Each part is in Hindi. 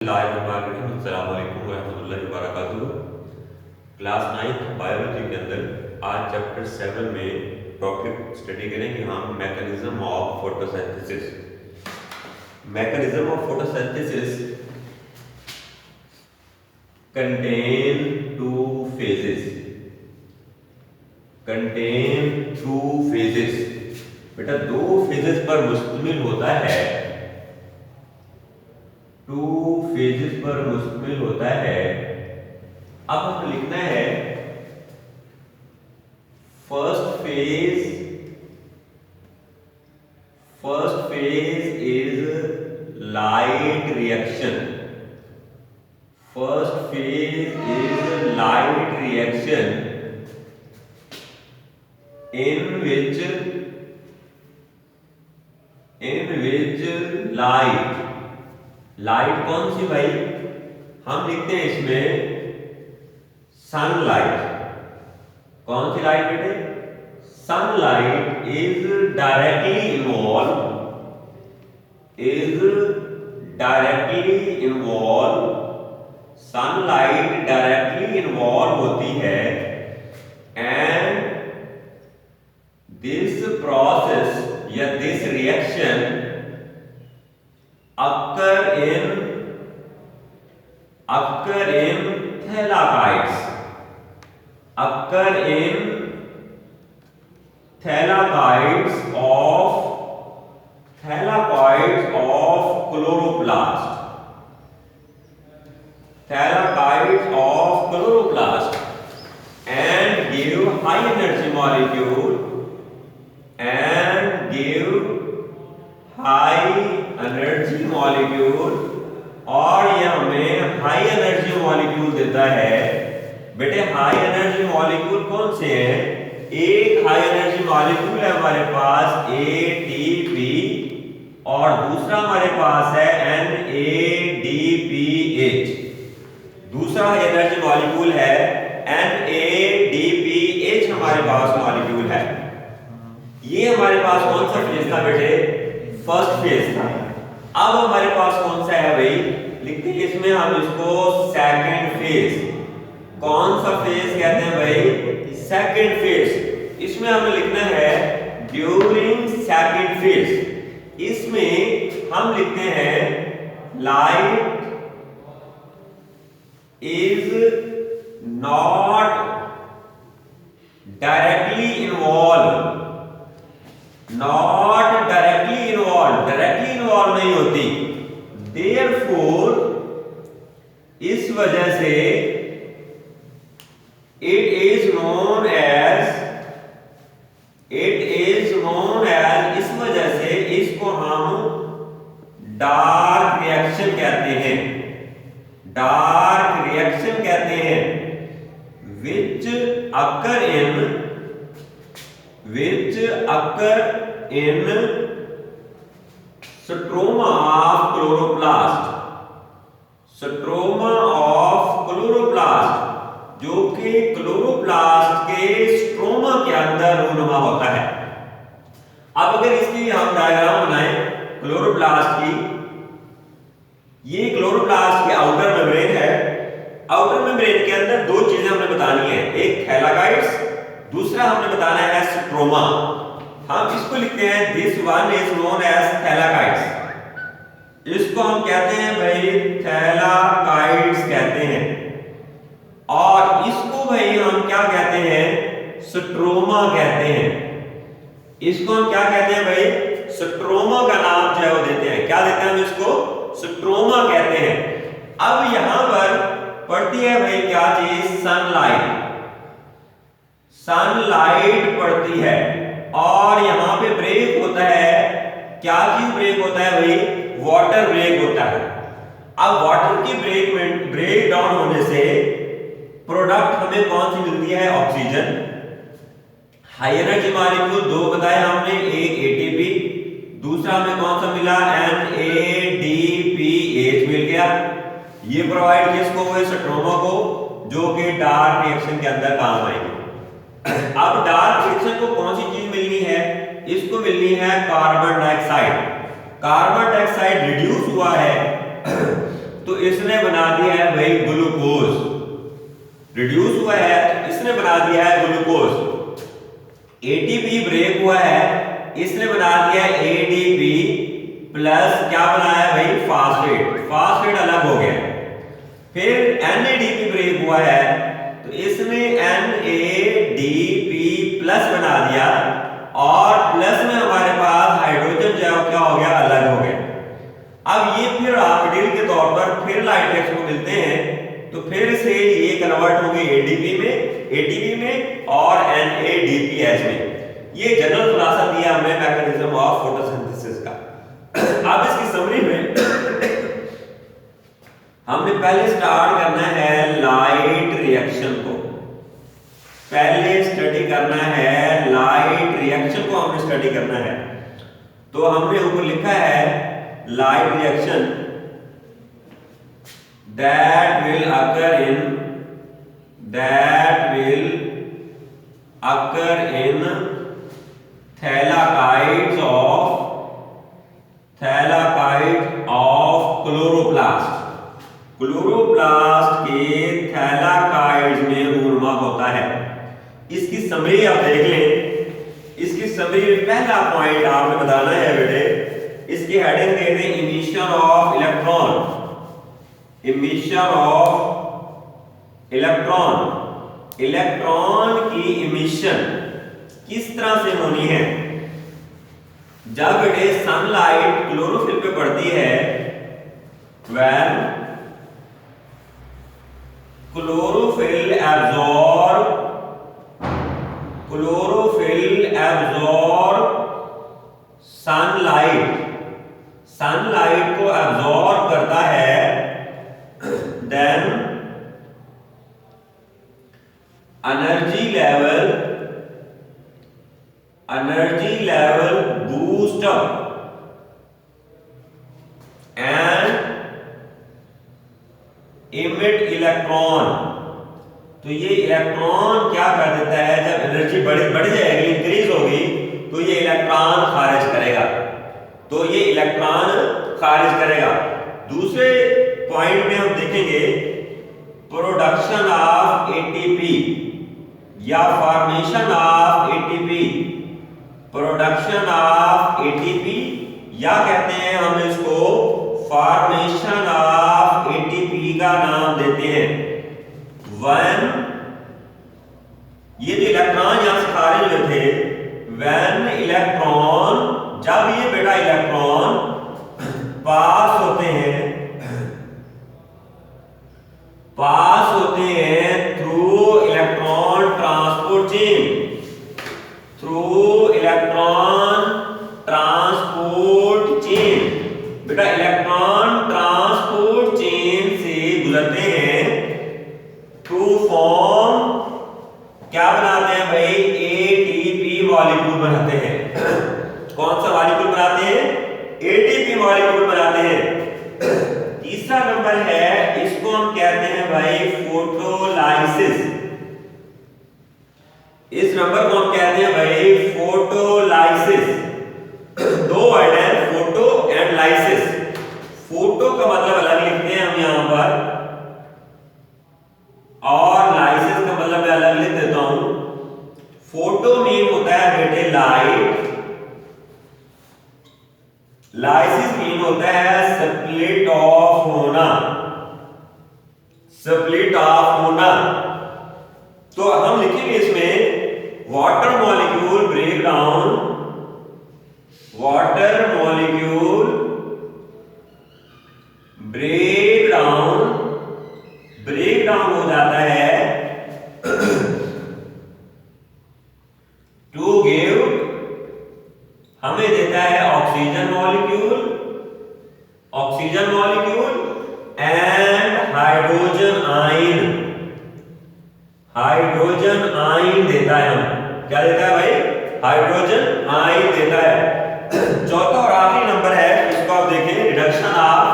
अस्सलामुअलैकुम रहमतुल्लाहि व बरकातुहू। क्लास 9 बायोलॉजी के अंदर आज चैप्टर 7 में टॉपिक स्टडी करेंगे हम mechanism of photosynthesis. Mechanism of photosynthesis contain two phases. बेटा दो फेजेस पर मुश्तमिल होता है, अब हमें लिखना है first phase is light reaction. in which light कौन सी भाई, हम लिखते हैं इसमें सनलाइट। कौन सी लाइट बेटे? Sunlight is directly involve sunlight directly involve होती है एंड दिस प्रोसेस या this reaction occur in thylakoids of chloroplast and give high energy molecule और यह हमें हाई एनर्जी मॉलिक्यूल देता है। बेटे हाई एनर्जी मॉलिक्यूल कौन से हैं? एक हाई एनर्जी मॉलिक्यूल है हमारे पास ATP और दूसरा हमारे पास है NADPH। दूसरा हाई एनर्जी मॉलिक्यूल है NADPH हमारे पास मॉलिक्यूल है। ये हमारे पास कौन सा फेज था बेटे? फर्स्ट फेज था। अब हमारे पास कौन सा है भाई? लिखते हैं इसमें हम इसको सेकंड फेज। कौन सा फेज कहते हैं भाई? Second phase. इसमें हमें लिखना है ड्यूरिंग सेकंड फेज। इसमें हम लिखते हैं light is not directly involve नहीं होती। Therefore इस वजह से it is known as इस वजह से इसको हम डार्क रिएक्शन कहते हैं which occur in stroma of chloroplast जो कि क्लोरोप्लास्ट के स्ट्रोमा के अंदर रूनुमा होता है। अब अगर इसकी हम डायग्राम बनाएं क्लोरोप्लास्ट की, ये क्लोरोप्लास्ट की आउटर मेम्ब्रेन है। आउटर मेम्ब्रेन के अंदर दो चीजें हमने बतानी है, एक थैलाकाइड्स, दूसरा हमने बताना है स्ट्रोमा। हम इसको लिखते हैं this one is known as thylakoids. इसको हम कहते हैं भाई थैलाकाइड्स कहते हैं और इसको भाई हम क्या कहते हैं? स्ट्रोमा कहते हैं। इसको हम क्या कहते हैं भाई? स्ट्रोमा का नाम जो है वो देते हैं। क्या देते हैं हम इसको? स्ट्रोमा कहते हैं। अब यहां पर पड़ती है भाई क्या चीज? सनलाइट पड़ती है और यहां पे ब्रेक होता है। क्या चीज ब्रेक होता है भाई? वाटर ब्रेक होता है। अब वाटर की ब्रेक डाउन होने से प्रोडक्ट हमें कौन सी मिलती है? ऑक्सीजन। हाई एनर्जी मॉलिक्यूल दो बताए हमने, एक ATP, दूसरा हमें कौन सा मिला? NADPH मिल गया। ये प्रोवाइड किसको हुए? स्ट्रोमा को, जो कि डार्क रिएक्शन के अंदर काम आएंगे। अब डार्क रिएक्शन को कौन सी चीज मिलनी है? इसको मिलनी है carbon dioxide. Carbon dioxide reduce हुआ है तो इसने बना दिया है भाई ग्लूकोज, रिड्यूस हुआ है तो इसने बना दिया है ग्लूकोज। एटीपी ब्रेक हुआ है, इसने बना दिया एडीपी प्लस क्या बनाया भाई फास्फेट, फास्फेट अलग हो गया। फिर एनएडीपी ब्रेक हुआ है तो इसने एनएडीपी प्लस बना दिया और प्लस में हमारे पास हाइड्रोजन जो क्या हो गया अलग हो गया। अब ये फिर रॉ मटेरियल के तौर पर फिर लाइट्रेक्स को मिलते हैं तो फिर से ये कन्वर्ट होंगे एडीपी में, एटीपी में और एनएडीपीएच में। ये जनरल खुलासा दिया हमने मैकेनिज्म ऑफ फोटोसिंथेसिस का। अब इसकी समरी में हमने पहले स्टार्ट करना है लाइट रिएक्शन को, पहले स्टडी करना है लाइट रिएक्शन को, हमने स्टडी करना है। तो हमने ऊपर लिखा है light reaction that will occur in thylakoids of chloroplast. Chloroplast के थैलाकाइड्स में ऊर्मा होता है। इसकी समरी आप देख लें। इसकी समरी में पहला पॉइंट आपने बताना है बेटे, इसकी हेडिंग दे दें emission of electron, emission of electron. Electron की इमिशन किस तरह से होनी है? जब बेटे सनलाइट क्लोरोफिल पे पड़ती है, when chlorophyll absorb सनलाइट को एब्जॉर्ब करता है, then energy level boost up and emit electron. तो ये इलेक्ट्रॉन क्या कर देता है, जब एनर्जी बढ़ जाएगी, इंक्रीज होगी, तो ये इलेक्ट्रॉन खारिज करेगा, तो ये इलेक्ट्रॉन खारिज करेगा। दूसरे पॉइंट में हम देखेंगे प्रोडक्शन ऑफ एटीपी या formation of ATP. Production of ATP या कहते हैं हम इसको फॉर्मेशन ऑफ एटीपी का नाम देते हैं। when ये जो इलेक्ट्रॉन यहां से खारिज हुए थे, when इलेक्ट्रॉन, जब ये बेटा इलेक्ट्रॉन पास होते हैं through electron transport chain, through electron transport chain. बेटा इलेक्ट्रॉन ट्रांसपोर्ट चेन से गुजरते हैं टू फॉर्म क्या बनाते हैं भाई, एटीपी मॉलिक्यूल बनाते हैं। कौन सा मॉलिक्यूल बनाते हैं? एटीपी मॉलिक्यूल बनाते हैं। तीसरा नंबर है, इसको हम कहते हैं भाई फोटोलाइसिस। इस नंबर को हम कहते हैं भाई फोटोलाइसिस। दो वर्ड है, फोटो एंड लाइसिस। फोटो का मतलब अलग लिखते हैं हम यहां पर, और लाइसिस का मतलब मैं अलग लिख देता हूं। फोटो मीन होता है बेटे लाइट, लाइसिस मीन होता है स्प्लिट ऑफ होना, स्प्लिट ऑफ होना। तो हम लिखेंगे इसमें water molecule break down, water molecule break down हो जाता है टू गिव, हमें देता है oxygen molecule and hydrogen ion देता है। हम क्या देता है भाई? हाइड्रोजन आयन देता है। चौथा और आखिरी नंबर है, इसको आप देखें, reduction of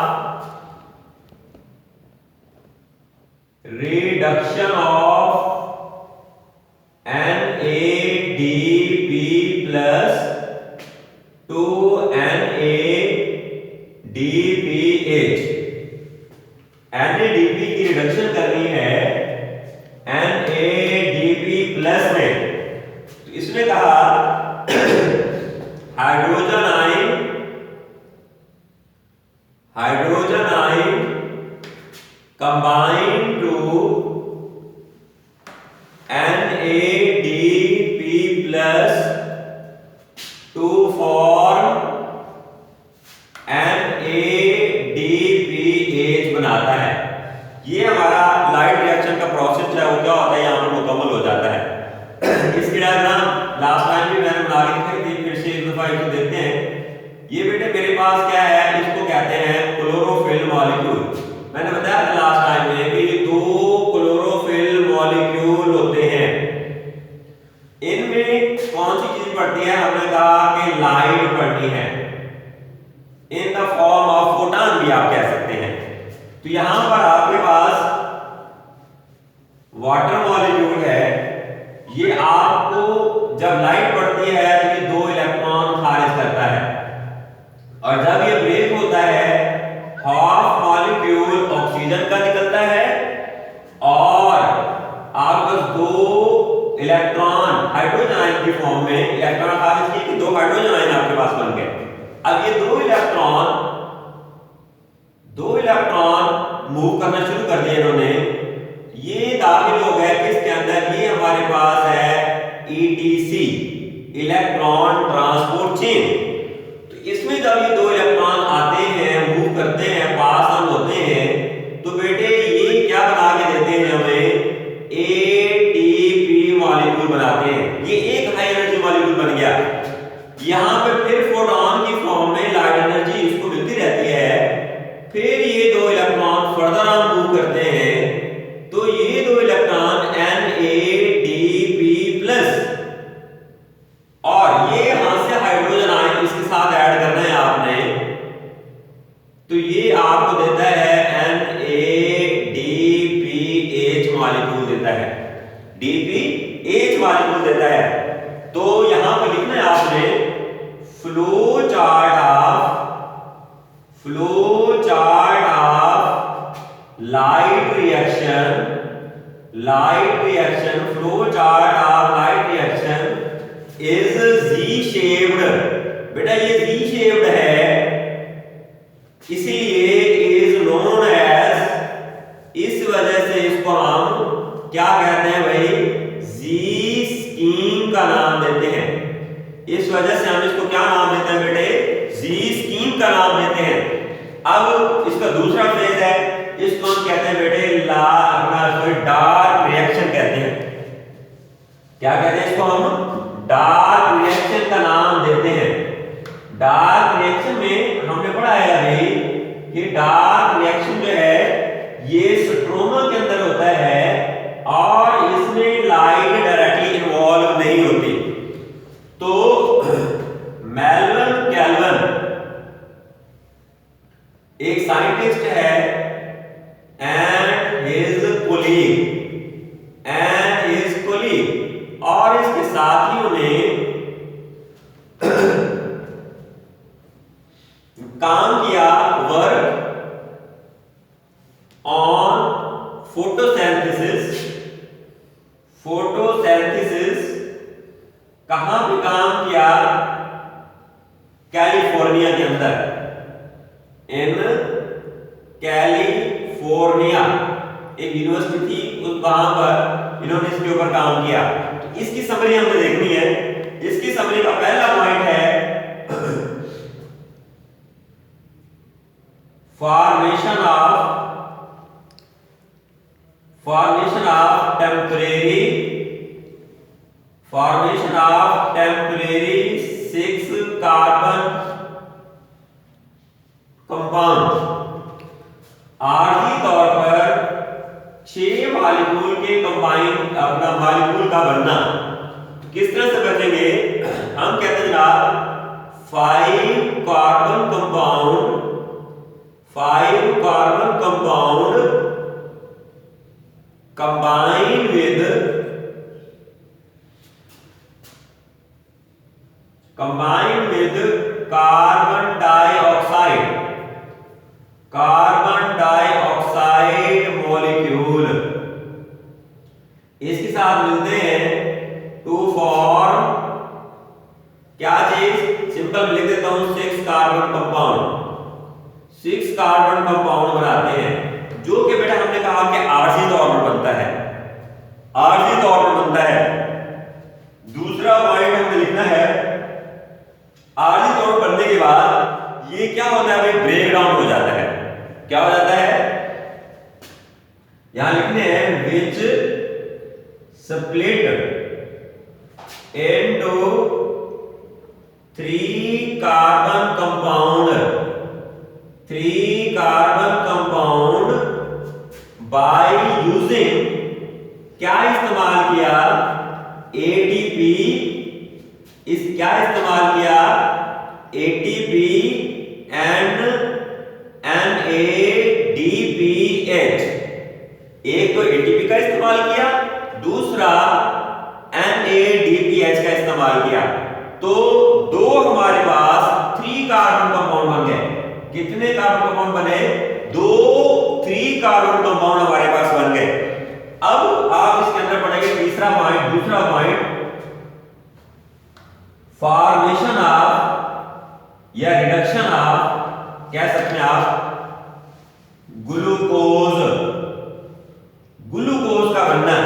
NADP plus to NADPH। NADP की रिडक्शन करनी है NADP प्लस में, तो इसने कहा hydrogen ion combine to NADP plus to form NADPH बनाता है। ये हमारा लाइट रिएक्शन का प्रोसेस है वो क्या होता है यहाँ पर मुकम्मल हो जाता है। इसकी डायग्राम लास्ट टाइम भी मैंने बना के दिखाई थी, फिर से एक दफा इसको देखते हैं। ये बेटे मेरे पास क्या है, इसको कहते हैं क्लोरोफिल मॉलिक्यूल। मैंने बताया था लास्ट टाइम में कि ये दो क्लोरोफिल मॉलिक्यूल होते हैं। इनमें कौन सी चीज पड़ती है, हमने कहा कि लाइट पड़ती है in the form of photon भी आप कह सकते हैं। तो यहां पर आपके पास वाटर मॉलिक्यूल है, ये आपको जब लाइट पड़ती है तो ये दो इलेक्ट्रॉन खारिज करता है, और जब ये ब्रेक होता है हाफ मॉलिक्यूल ऑक्सीजन का निकलता है और आपके पास दो इलेक्ट्रॉन हाइड्रोजन आयन की फॉर्म में इलेक्ट्रॉन खारिज किए कि दो हाइड्रोजन आयन आपके पास बन गए। अब ये दो इलेक्ट्रॉन मूव करना शुरू कर दिए इन्होंने, ये दाखिल हो गए किसके अंदर, ये हमारे पास है ETC इलेक्ट्रॉन ट्रांसपोर्ट चेन। तो इसमें जब ये दो इलेक्ट्रॉन आते हैं, मूव करते हैं, पास ऑन होते हैं, तो बेटे ये क्या बना के देते हैं हमें, ATP मॉलिक्यूल बनाते हैं। ये एक हाई एनर्जी मॉलिक्यूल बन गया। यहां पे फिर फोटॉन की फॉर्म में लाइट एनर्जी इसको मिलती रहती है, फिर ये दो इलेक्ट्रॉन फर्दर ऑन मूव करते हैं, तो ये दो इलेक्ट्रॉन NADP प्लस, और ये यहां से हाइड्रोजन आयन इसके साथ ऐड करना है आपने, तो ये आपको देता है NADPH मॉलिक्यूल देता है, DPH मॉलिक्यूल देता है। तो यहां पर लिखना है आपने flow chart of light reaction, flow chart of light reaction is G shaped. बेटा ये जी शेप्ड है, इसीलिए इज नोन एज, इस वजह से इसको हम क्या कहते हैं भाई, जी स्कीम का नाम देते हैं। इस वजह से हम इसको क्या नाम देते हैं बेटे, जी स्कीम का नाम देते हैं। अब इसका दूसरा फेज है, इसको हम कहते हैं बेटे डार्क रिएक्शन कहते हैं। क्या कहते हैं इसको हम, डार्क रिएक्शन का नाम देते हैं। डार्क रिएक्शन में हमने पढ़ा है अभी कि डार्क रिएक्शन जो है ये स्ट्रोमा के अंदर होता है और इसमें लाइट डायरेक्टली इन्वॉल्व नहीं होती। तो मेलविन कैल्विन एक साइंटिस्ट है एंड हिज कोलीग और इसके साथियों ने काम किया वर्क ऑन फोटोसिंथेसिस। कहां पे काम किया, कैलिफोर्निया के अंदर, इन कैलिफोर्निया एक यूनिवर्सिटी थी, वहां पर इन्होंने इसके ऊपर काम किया। तो इसकी समरी हमें देखनी है। इसकी समरी का पहला पॉइंट है formation of temporary 6 carbon compound, आर्जी तौर पर 6 मॉलिक्यूल के कंबाइन अपना मॉलिक्यूल का बनना। तो किस तरह से बचेंगे, हम कहते हैं जनाब 5 carbon compound combine with carbon dioxide साथ मिलते हैं टू फॉर्म क्या चीज, सिंपल लिख देता हूं 6 कार्बन कंपाउंड, 6 कार्बन कंपाउंड बनाते हैं, जो कि बेटा हमने कहा कि आरसी तौर पर बनता है, आरसी तौर पर बनता है। दूसरा पॉइंट हमें लिखना है, आरसी तौर पर बनने के बाद ये क्या होता है भाई, ब्रेक डाउन हो जाता है। क्या हो जाता है, यहां लिखने हैं which split into 3 carbon compound, 3 carbon compound by using, क्या इस्तेमाल किया, एटीपी, इस क्या इस्तेमाल किया, एटीपी एंड NADPH। एक तो एटीपी का इस्तेमाल किया, दूसरा NADPH का इस्तेमाल किया, तो दो हमारे पास 3 कार्बन कंपाउंड बन गए। कितने कार्बन कंपाउंड बने, 2 3 कार्बन कंपाउंड हमारे पास बन गए। अब आप इसके अंदर पढ़ेंगे तीसरा पॉइंट, दूसरा पॉइंट, फॉर्मेशन ऑफ या रिडक्शन ऑफ, कह सकते हैं आप ग्लूकोज, ग्लूकोज का बनना।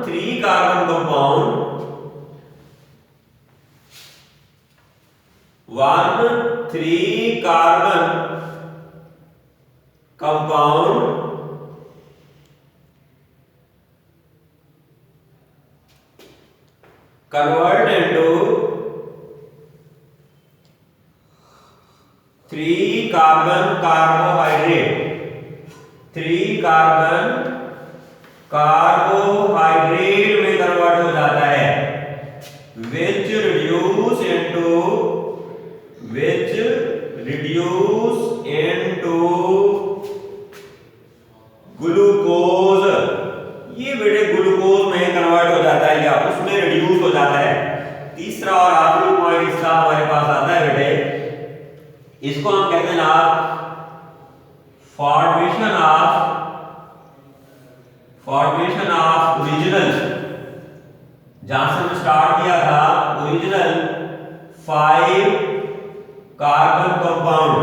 3 carbon compound, 3 carbon compound convert into 3 carbon carbohydrate, 3 carbon carbohydrate में कन्वर्ट हो जाता है, which reduce into ग्लूकोज। ये बेटे ग्लूकोज में कन्वर्ट हो जाता है या उसमें रिड्यूस हो जाता है। तीसरा और आखिरी पॉइंट इसका हमारे पास आता है बेटे, इसको हम कहते हैं ना फॉर्मेशन ऑफ ओरिजिनल, जहां से हमने स्टार्ट किया था, original 5 carbon compound,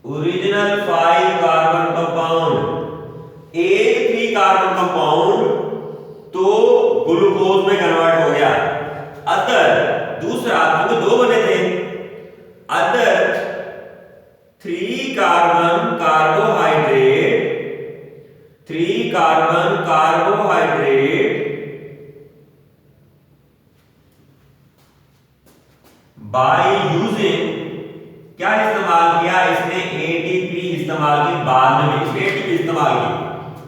original 5 carbon compound, एक 3 कार्बन कंपाउंड तो ग्लूकोज में कन्वर्ट हो गया। अदर, दूसरा क्योंकि 2 बने थे, other 3 carbon carbohydrate, 3 carbon carbohydrate bye using, क्या इस्तेमाल किया इसने, एटीपी इस्तेमाल की, बाद में इसने एटीपी इस्तेमाल की।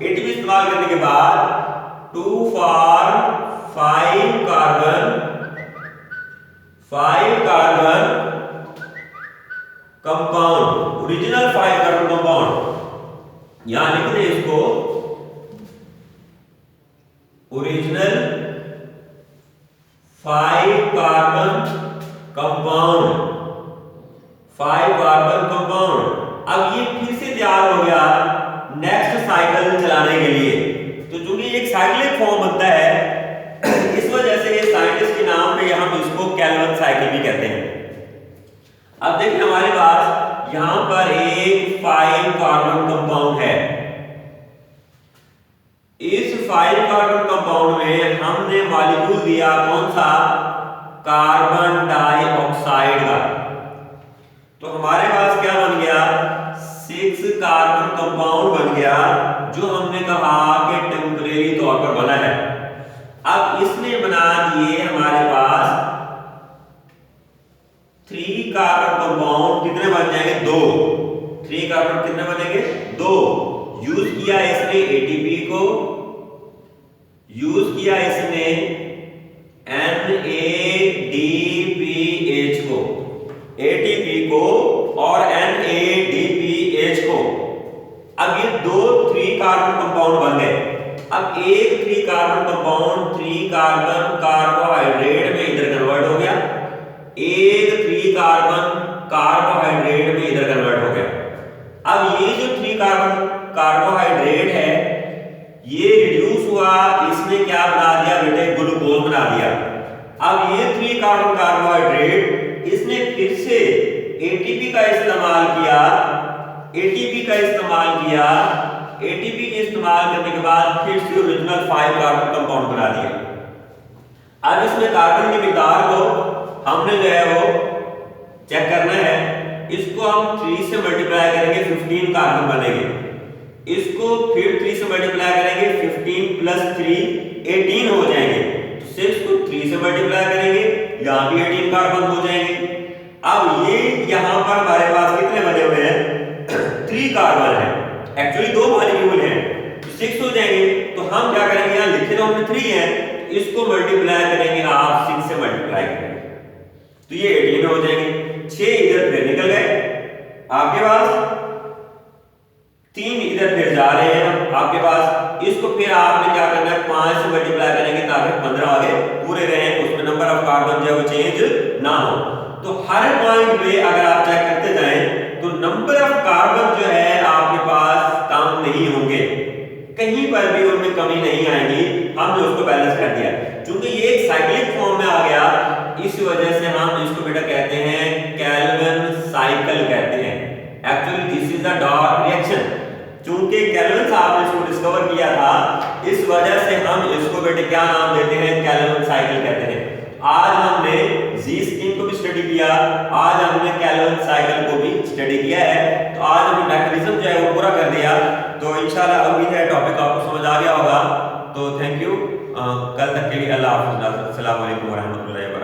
एटीपी इस्तेमाल करने के बाद 2 form 5 carbon compound, original 5 carbon compound, यहां लिख दें इसको original 5 carbon compound, 5 carbon compound. अब ये फिर से तैयार हो गया नेक्स्ट साइकिल चलाने के लिए। तो चूंकि एक साइक्लिक फॉर्म बनता है, इस वजह से ये साइंटिस्ट के नाम पे हम इसको कैल्विन साइकिल भी कहते हैं। अब देखिए हमारे पास यहां पर एक 5 कार्बन कंपाउंड है, इस 5 कार्बन कंपाउंड में हमने मॉलिक्यूल दिया कौन सा, कार्बन डाइऑक्साइड का। तो हमारे पास क्या बन गया, 6 कार्बन कंपाउंड बन गया, जो हमने कहा कि टेम्परेरी तौर पर बना है। अब इसने बना दिए हमारे पास 3 कार्बन कंपाउंड, कितने बन जाएंगे, 2। 3 कार्बन कितने बनेंगे, 2। यूज किया इसने एटीपी को, यूज किया इसने NADPH को, एटीपी को और NADPH को। अब ये 2 3 कार्बन कंपाउंड बन गए। अब एक 3 कार्बन कंपाउंड 3 कार्बन कार्बोहाइड्रेट में इधर कन्वर्ट हो गया, एक 3 3 कार्बन कार्बोहाइड्रेट में इधर कन्वर्ट हो गया। अब ये जो 3 कार्बन कार्बोहाइड्रेट है ये रिड्यूस हुआ, इसने क्या बना दिया बेटे, ग्लूकोज बना दिया। अब ये 3 कार्बन कार्बोहाइड्रेट इसने फिर से एटीपी का इस्तेमाल किया, एटीपी का इस्तेमाल किया, एटीपी के इस्तेमाल करने के बाद फिर से ओरिजिनल 5 कार्बन कंपाउंड बना दिया। अब इसमें कार्बन की मिकदार को हमने जो है वो चेक करना है। इसको हम 3 से मल्टीप्लाई करेंगे 15 कार्बन बनेंगे। इसको फिर 3 से मल्टीप्लाई करेंगे 15 प्लस 3 18 हो जाएंगे। तो 6 को 3 से मल्टीप्लाई करेंगे, यहाँ भी 18 कार्बन हो जाएंगे। अब ये यहाँ पर हमारे पास कितने बने हुए हैं, 3 कार्बन है, एक्चुअली 2 मॉलिक्यूल हैं, तो 6 हो जाएंगे। तो हम क्या करेंगे, यहाँ लिखे तो हमने 3 है, इसको मल्टीप्लाई करेंगे आप 6 से मल्टीप्लाई करेंगे तो ये 18 हो जाएंगे। 6 इधर फिर निकल गए आपके पास, 3 इधर फिर जा रहे हैं आपके पास। इसको फिर आपने क्या करना है, 5 से मल्टीप्लाई करेंगे ताकि 15 आगे पूरे रहे, उसमें नंबर ऑफ कार्बन जो है वो चेंज ना हो। तो हर पॉइंट पे अगर आप चेक करते जाएं तो नंबर ऑफ कार्बन जो है आपके पास कम नहीं होंगे, कहीं पर भी उनमें कमी नहीं आएगी। हमने उसको बैलेंस कर दिया। क्योंकि ये एक साइक्लिक फॉर्म में आ गया, इस वजह से हम इसको बेटा कहते हैं केल्विन साइकिल कहते हैं। Actually this is the dark reaction. चूंकि केल्विन साहब ने इसको डिस्कवर किया था, इस वजह से हम इसको बेटे क्या नाम देते हैं, केल्विन साइकिल कहते हैं। आज हमने जी स्कीम को भी स्टडी किया, आज हमने केल्विन साइकिल को भी स्टडी किया है। तो आज हमने मैकेनिज्म जो है वो पूरा कर दिया। तो इंशाल्लाह उम्मीद है टॉपिक आपको समझ आ गया होगा। तो थैंक यू, कल तक के लिए अल्लाह हाफ़िज़, अस्सलाम वालेकुम व रहमतुल्लाहि व बरकातहू।